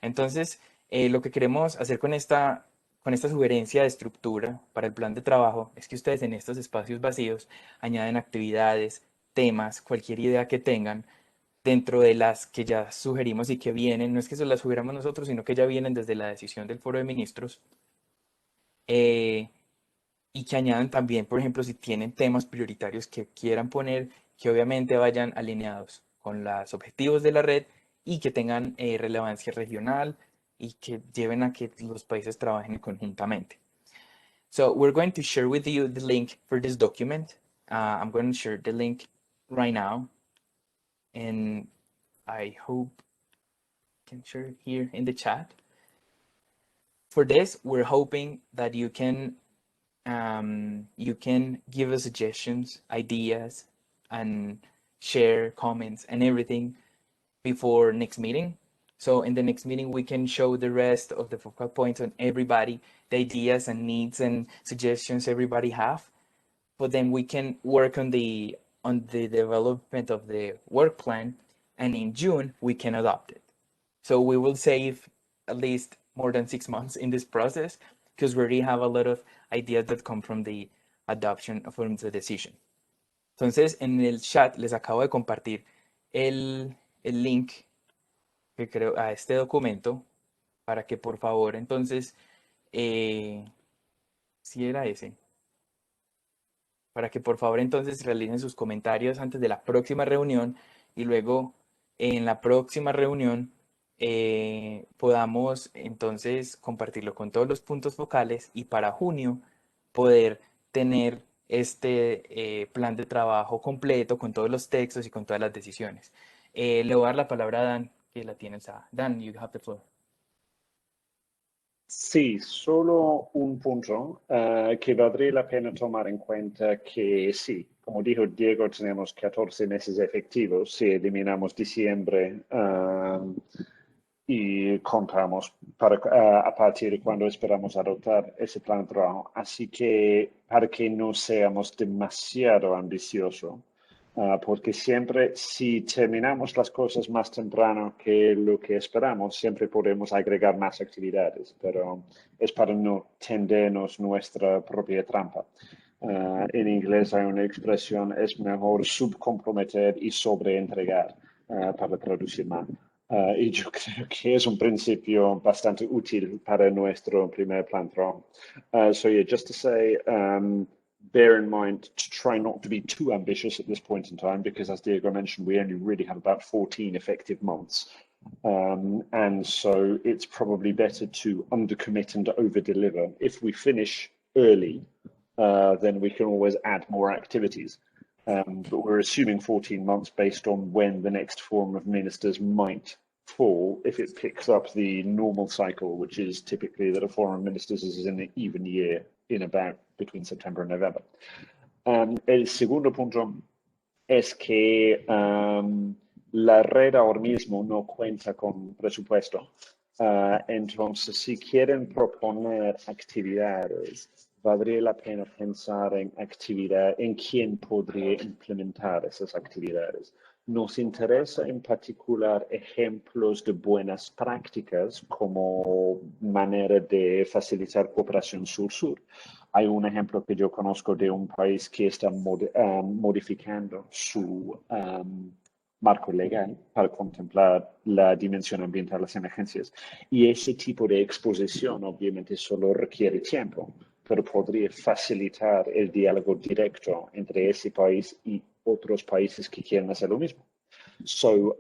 Entonces, lo que queremos hacer con esta sugerencia de estructura para el plan de trabajo es que ustedes en estos espacios vacíos añaden actividades, temas, cualquier idea que tengan dentro de las que ya sugerimos y que vienen, no es que se las sugiramos nosotros, sino que ya vienen desde la decisión del foro de ministros. Y que añadan también, por ejemplo, si tienen temas prioritarios que quieran poner, que obviamente vayan alineados con los objetivos de la red y que tengan relevancia regional y que lleven a que los países trabajen conjuntamente. So we're going to share with you the link for this document. I'm going to share the link right now, and I hope I can share it here in the chat. For this, we're hoping that you can give us suggestions, ideas, and share comments and everything before next meeting. So in the next meeting, we can show the rest of the focal points on everybody, the ideas and needs and suggestions everybody have. But then we can work on the development of the work plan, and in June we can adopt it. So we will save at least more than 6 months in this process because we already have a lot of ideas that come from the adoption from the decision. Entonces, en el chat les acabo de compartir el link que creo a este documento para que por favor, entonces, si era ese, para que por favor entonces realicen sus comentarios antes de la próxima reunión y luego en la próxima reunión podamos entonces compartirlo con todos los puntos focales y para junio poder tener este plan de trabajo completo con todos los textos y con todas las decisiones. Le voy a dar la palabra a Dan, que la tienes a Dan, you have the floor. Sí, solo un punto que valdría la pena tomar en cuenta que sí, como dijo Diego, tenemos 14 meses efectivos si eliminamos diciembre y contamos a partir de cuando esperamos adoptar ese plan de trabajo. Así que para que no seamos demasiado ambiciosos, porque siempre si terminamos las cosas más temprano que lo que esperamos, siempre podemos agregar más actividades, pero es para no tendernos nuestra propia trampa. En inglés hay una expresión, es mejor subcomprometer y sobreentregar, para traducir mal. Y yo creo que es un principio bastante útil para nuestro primer plan trabajo. So yeah, just to say, bear in mind to try not to be too ambitious at this point in time, because as Diego mentioned, we only really have about 14 effective months. And so it's probably better to undercommit and over-deliver. If we finish early, then we can always add more activities. But we're assuming 14 months based on when the next Forum of Ministers might fall if it picks up the normal cycle, which is typically that a Forum of Ministers is in an even year in about between September and November. El segundo punto es que la red ahora mismo no cuenta con presupuesto. Entonces, si quieren proponer actividades, valdría la pena pensar en quién podría implementar esas actividades. Nos interesa en particular ejemplos de buenas prácticas como manera de facilitar cooperación sur-sur. Hay un ejemplo que yo conozco de un país que está modificando su marco legal para contemplar la dimensión ambiental de las emergencias. Y ese tipo de exposición obviamente solo requiere tiempo, pero podría facilitar el diálogo directo entre ese país y otros países que quieren hacer lo mismo. So,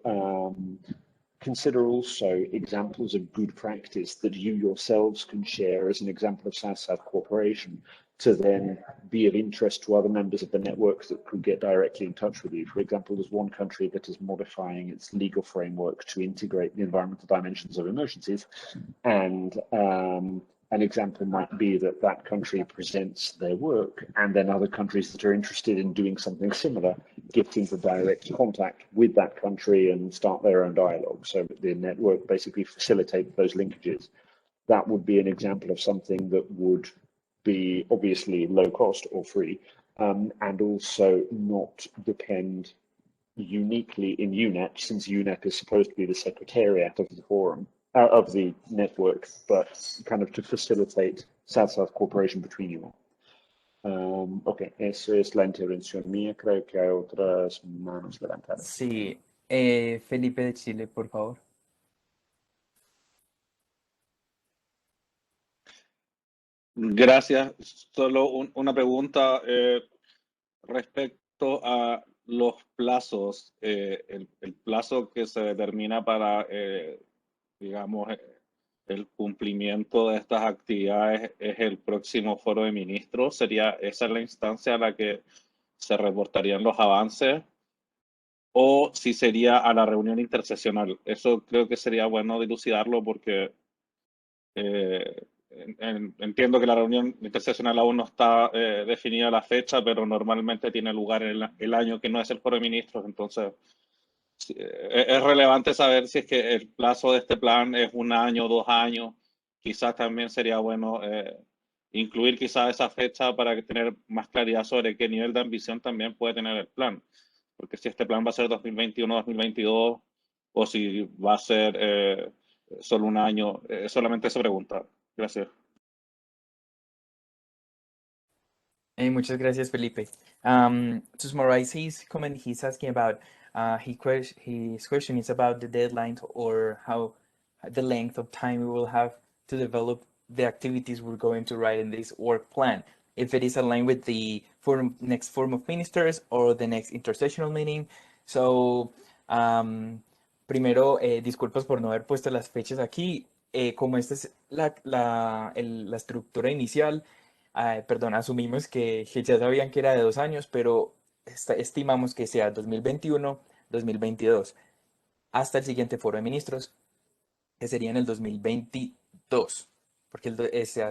consider also examples of good practice that you yourselves can share as an example of South-South cooperation to then be of interest to other members of the network that could get directly in touch with you. For example, there's one country that is modifying its legal framework to integrate the environmental dimensions of emergencies, and an example might be that that country presents their work, and then other countries that are interested in doing something similar get into direct contact with that country and start their own dialogue. So the network basically facilitates those linkages. That would be an example of something that would be obviously low cost or free, and also not depend uniquely in UNEP, since UNEP is supposed to be the secretariat of the forum, of the network, but kind of to facilitate South-South cooperation between you all. Ok, eso es la intervención mía. Creo que hay otras manos levantadas. Sí, Felipe de Chile, por favor. Gracias. Solo una pregunta respecto a los plazos. El plazo que se determina para, digamos, el cumplimiento de estas actividades es el próximo foro de ministros. ¿Sería esa la instancia a la que se reportarían los avances? ¿O si sería a la reunión interseccional? Eso creo que sería bueno dilucidarlo porque entiendo que la reunión interseccional aún no está definida la fecha, pero normalmente tiene lugar el año que no es el foro de ministros. Entonces, es relevante saber si es que el plazo de este plan es 1 año, 2 años. Quizás también sería bueno incluir quizás esa fecha para tener más claridad sobre qué nivel de ambición también puede tener el plan. Porque si este plan va a ser 2021-2022 o si va a ser solo 1 año, solamente esa pregunta. Gracias. Muchas gracias, Felipe. To summarize his comment, he's asking about his question is about the deadline or how the length of time we will have to develop the activities we're going to write in this work plan. If it is aligned with the next Forum of Ministers or the next intersessional meeting. So, primero, disculpas por no haber puesto las fechas aquí. Como esta es la estructura inicial, perdón, asumimos que ya sabían que era de 2 años, pero estimamos que sea 2021, 2022, hasta el siguiente foro de ministros, que sería en el 2022, porque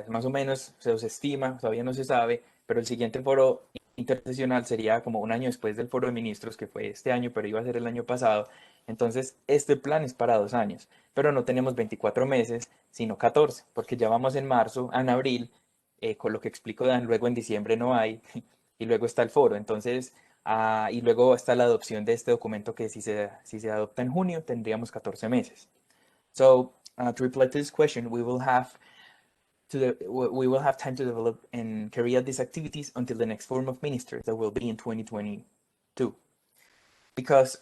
más o menos se os estima, todavía no se sabe, pero el siguiente foro internacional sería como un año después del foro de ministros, que fue este año, pero iba a ser el año pasado. Entonces, este plan es para 2 años, pero no tenemos 24 meses, sino 14, porque ya vamos en marzo, en abril, con lo que explico Dan, luego en diciembre no hay, y luego está el foro. Entonces, y luego está la adopción de este documento que si se adopta en junio, tendríamos 14 meses. So to reply to this question, we will have time to develop and carry out these activities until the next Forum of Ministers that will be in 2022. Because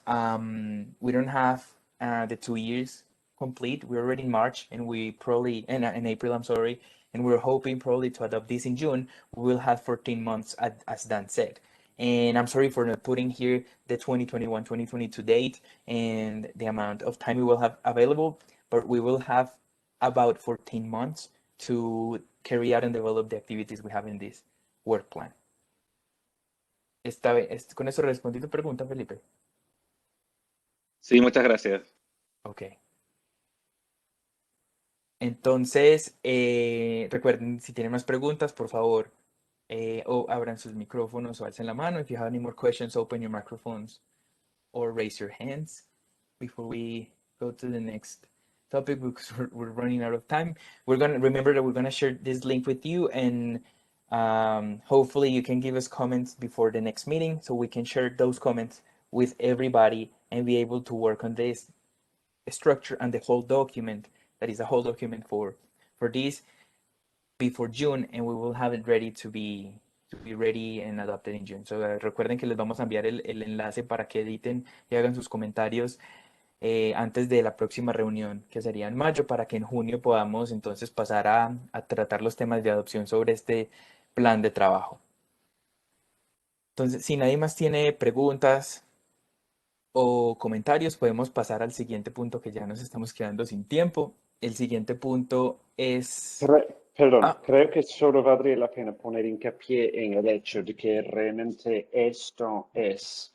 we don't have the 2 years complete. We're already in March, and we probably in April. I'm sorry, and we're hoping probably to adopt this in June. We will have 14 months, as Dan said. And I'm sorry for not putting here the 2021-2022 date and the amount of time we will have available, but we will have about 14 months to carry out and develop the activities we have in this work plan. Con eso respondí tu pregunta, Felipe. Sí, muchas gracias. Ok. Entonces, recuerden, si tienen más preguntas, por favor, o abran sus micrófonos o alcen la mano. If you have any more questions, open your microphones or raise your hands before we go to the next topic, because we're running out of time. Remember that we're gonna share this link with you, and hopefully you can give us comments before the next meeting so we can share those comments with everybody and be able to work on this structure and the whole document, that is a whole document for this, before June, and we will have it ready to be ready and adopted in June. So recuerden que les vamos a enviar el enlace para que editen y hagan sus comentarios antes de la próxima reunión, que sería en mayo, para que en junio podamos entonces pasar a tratar los temas de adopción sobre este plan de trabajo. Entonces, si nadie más tiene preguntas o comentarios, podemos pasar al siguiente punto, que ya nos estamos quedando sin tiempo. El siguiente punto es... Perdón, creo que solo valdría la pena poner hincapié en el hecho de que realmente esto es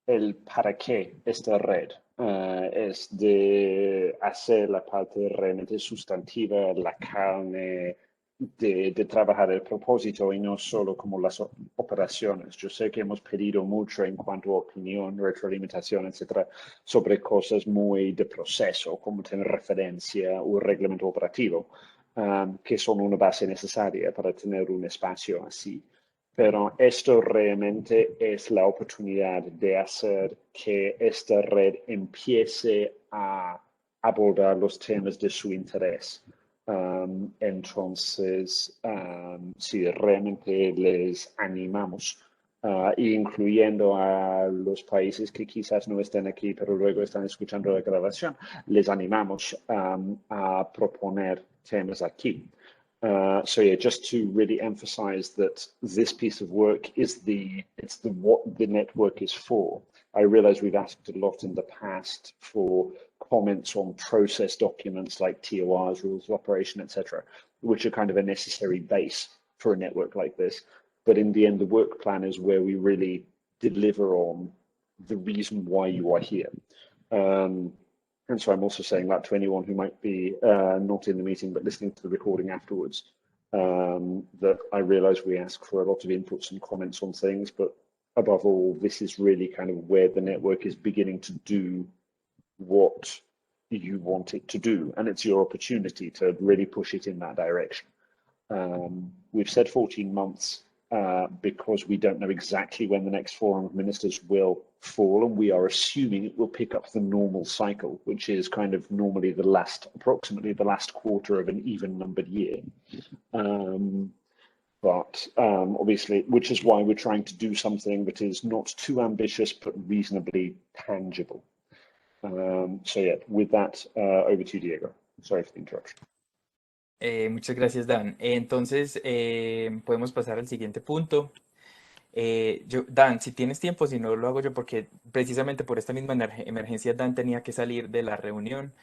el para qué esta red. Es de hacer la parte realmente sustantiva, la carne, de trabajar el propósito y no solo como las operaciones. Yo sé que hemos pedido mucho en cuanto a opinión, retroalimentación, etcétera, sobre cosas muy de proceso, como tener referencia o reglamento operativo, que son una base necesaria para tener un espacio así. Pero esto realmente es la oportunidad de hacer que esta red empiece a abordar los temas de su interés. Entonces, si realmente les animamos, incluyendo a los países que quizás no estén aquí, pero luego están escuchando la grabación, les animamos a proponer temas aquí. So yeah, just to really emphasize that this piece of work is what the network is for. I realize we've asked a lot in the past for comments on process documents like TORs, rules of operation, etc., which are kind of a necessary base for a network like this. But in the end, the work plan is where we really deliver on the reason why you are here. And so I'm also saying that to anyone who might be not in the meeting but listening to the recording afterwards, that I realize we ask for a lot of inputs and comments on things, but above all, this is really kind of where the network is beginning to do what you want it to do, and it's your opportunity to really push it in that direction. We've said 14 months because we don't know exactly when the next Forum of Ministers will fall, and we are assuming it will pick up the normal cycle, which is kind of normally approximately the last quarter of an even-numbered year. But obviously, which is why we're trying to do something that is not too ambitious, but reasonably tangible. So yeah, with that, over to you, Diego. Sorry for the interruption. Muchas gracias, Dan. Entonces, podemos pasar al siguiente punto. Dan, si tienes tiempo, si no lo hago yo, porque precisamente por esta misma emergencia Dan tenía que salir de la reunión.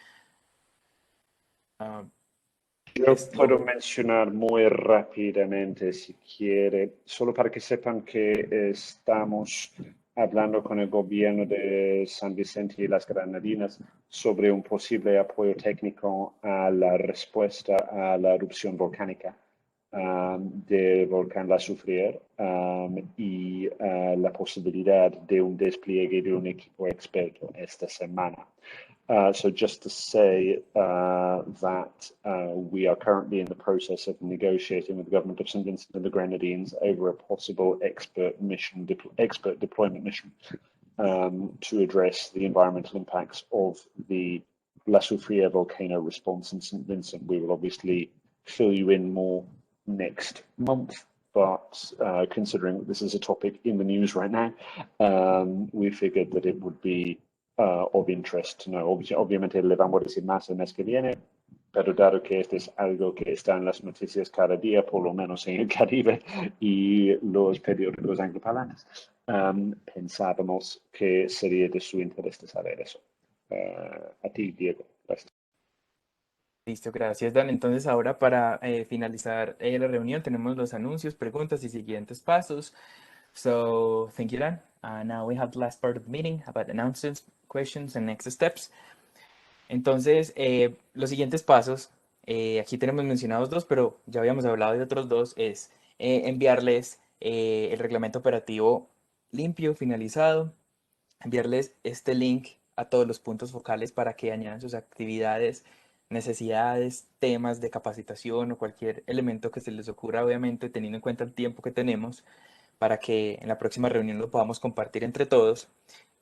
Yo Esto- puedo mencionar muy rápidamente, si quiere, solo para que sepan que estamos hablando con el gobierno de San Vicente y las Granadinas sobre un posible apoyo técnico a la respuesta a la erupción volcánica del volcán La Soufrière y la posibilidad de un despliegue de un equipo experto esta semana. So just to say that we are currently in the process of negotiating with the government of St. Vincent and the Grenadines over a possible expert deployment mission to address the environmental impacts of the La Soufrière volcano response in St. Vincent. We will obviously fill you in more next month, but considering this is a topic in the news right now, we figured that it would be of interest to know. Obviamente le vamos a decir más el mes que viene, pero dado que este es algo que está en las noticias cada día, por lo menos en el Caribe y los periódicos angloparlantes, pensábamos que sería de su interés de saber eso. A ti, Diego. Gracias. Listo, gracias, Dan. Entonces, ahora para finalizar la reunión, tenemos los anuncios, preguntas y siguientes pasos. So, thank you, Dan. Now we have the last part of the meeting about announcements, questions, and next steps. Entonces, los siguientes pasos, aquí tenemos mencionados dos, pero ya habíamos hablado de otros dos, es enviarles el reglamento operativo limpio, finalizado, enviarles este link a todos los puntos focales para que añadan sus actividades, necesidades, temas de capacitación o cualquier elemento que se les ocurra, obviamente teniendo en cuenta el tiempo que tenemos, para que en la próxima reunión lo podamos compartir entre todos.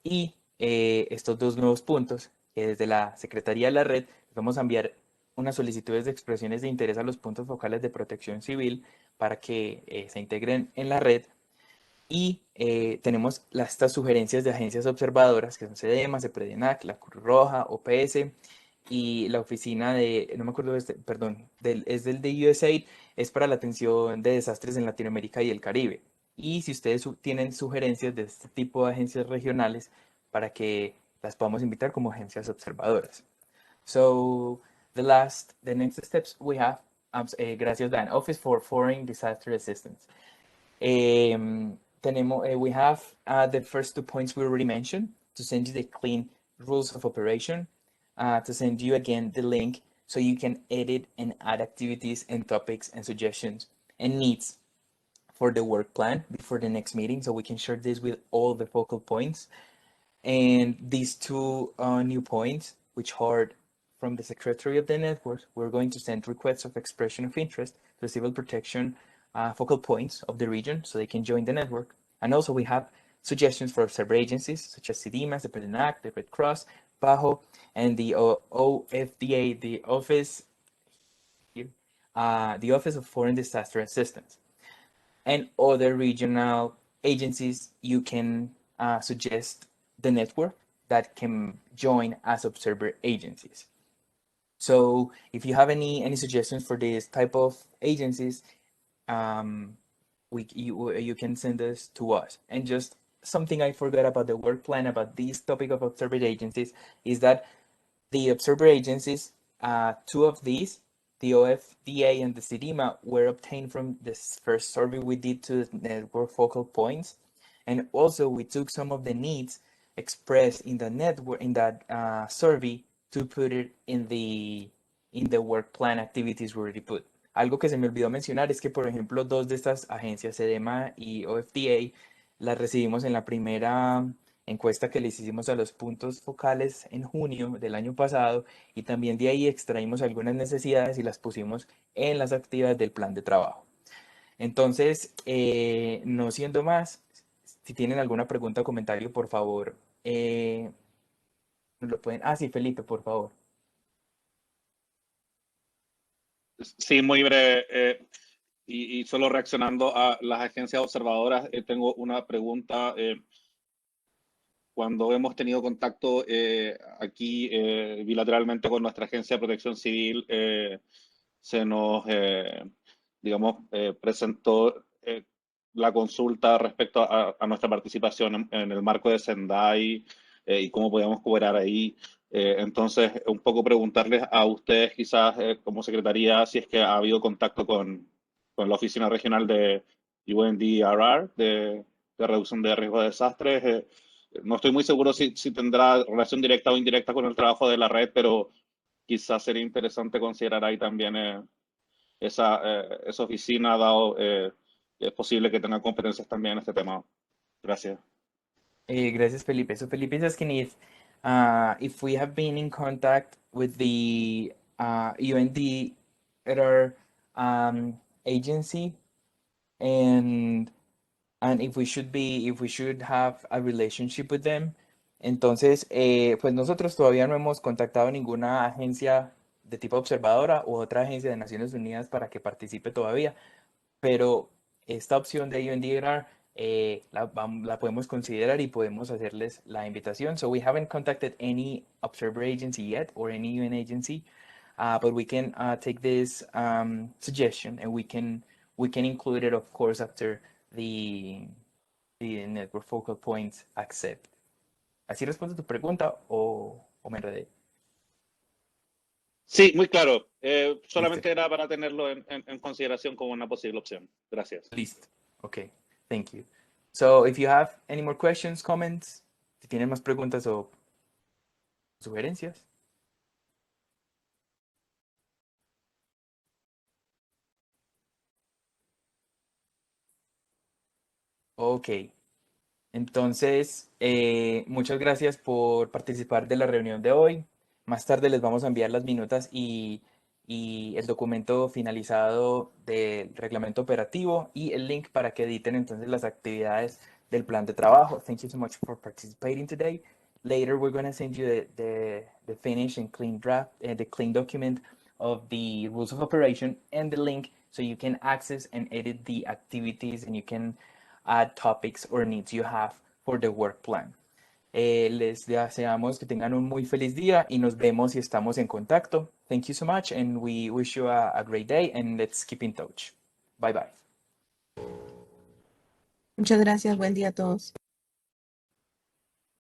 Y estos dos nuevos puntos, que desde la Secretaría de la Red vamos a enviar unas solicitudes de expresiones de interés a los puntos focales de protección civil para que se integren en la red. Y tenemos estas sugerencias de agencias observadoras, que son CEDEMA, CEPREDENAC, la Cruz Roja, OPS, y la oficina de, no me acuerdo, perdón, es del de USAID, es para la atención de desastres en Latinoamérica y el Caribe. Y si ustedes tienen sugerencias de este tipo de agencias regionales, para que las podamos invitar como agencias observadoras. So, the next steps we have, gracias Dan, Office for Foreign Disaster Assistance. We have the first 2 points we already mentioned, to send you the clean rules of operation, to send you again the link so you can edit and add activities and topics and suggestions and needs for the work plan before the next meeting, so we can share this with all the focal points. And these two new points, which are from the Secretary of the Network, we're going to send requests of expression of interest to civil protection focal points of the region so they can join the network. And also we have suggestions for observer agencies such as CIDIMA, the PREDENAC, the Red Cross, PAHO, and the OFDA, the Office of Foreign Disaster Assistance. And other regional agencies you can suggest the network that can join as observer agencies. So if you have any suggestions for this type of agencies, you can send this to us. And just something I forgot about the work plan about this topic of observer agencies is that the observer agencies, 2 of these, the OFDA and the CIDIMA, were obtained from this first survey we did to the network focal points. And also we took some of the needs expressed in the network, in that survey, to put it in the work plan activities we already put. Algo que se me olvidó mencionar es que, por ejemplo, 2 de estas agencias, CEDEMA y OFDA, las recibimos en la primera encuesta que les hicimos a los puntos focales en junio del año pasado, y también de ahí extraímos algunas necesidades y las pusimos en las actividades del plan de trabajo. Entonces, no siendo más, si tienen alguna pregunta o comentario, por favor, nos lo pueden... sí, Felipe, por favor. Sí, muy breve. Y solo reaccionando a las agencias observadoras, tengo una pregunta. Cuando hemos tenido contacto aquí bilateralmente con nuestra Agencia de Protección Civil, se nos, digamos, presentó la consulta respecto a nuestra participación en el marco de Sendai y cómo podíamos cooperar ahí. Entonces, un poco preguntarles a ustedes, quizás como secretaría, si es que ha habido contacto con la oficina regional de UNDRR, de reducción de riesgo de desastres. No estoy muy seguro si tendrá relación directa o indirecta con el trabajo de la red, pero quizás sería interesante considerar ahí también esa oficina, dado es posible que tenga competencias también en este tema. Gracias. Gracias, Felipe. So Felipe is asking if we have been in contact with the UNDRR agency, and if we should have a relationship with them. Entonces, pues nosotros todavía no hemos contactado ninguna agencia de tipo observadora u otra agencia de Naciones Unidas para que participe todavía, pero esta opción de UNDRR la podemos considerar y podemos hacerles la invitación. So we haven't contacted any observer agency yet or any UN agency, but we can take this suggestion and we can include it, of course, after the network focal points accept. ¿Así responde tu pregunta o me enredé? Sí, muy claro. Listo. Solamente era para tenerlo en consideración como una posible opción. Gracias. Listo. Okay. Thank you. So if you have any more questions, comments, si tienen más preguntas o sugerencias. Ok. Entonces, muchas gracias por participar de la reunión de hoy. Más tarde les vamos a enviar las minutas y el documento finalizado del reglamento operativo y el link para que editen entonces las actividades del plan de trabajo. Thank you so much for participating today. Later, we're going to send you the finished and clean draft, the clean document of the rules of operation and the link so you can access and edit the activities and you can add topics or needs you have for the work plan. Les deseamos que tengan un muy feliz día y nos vemos y estamos en contacto. Thank you so much and we wish you a great day and let's keep in touch. Bye bye. Muchas gracias. Buen día a todos.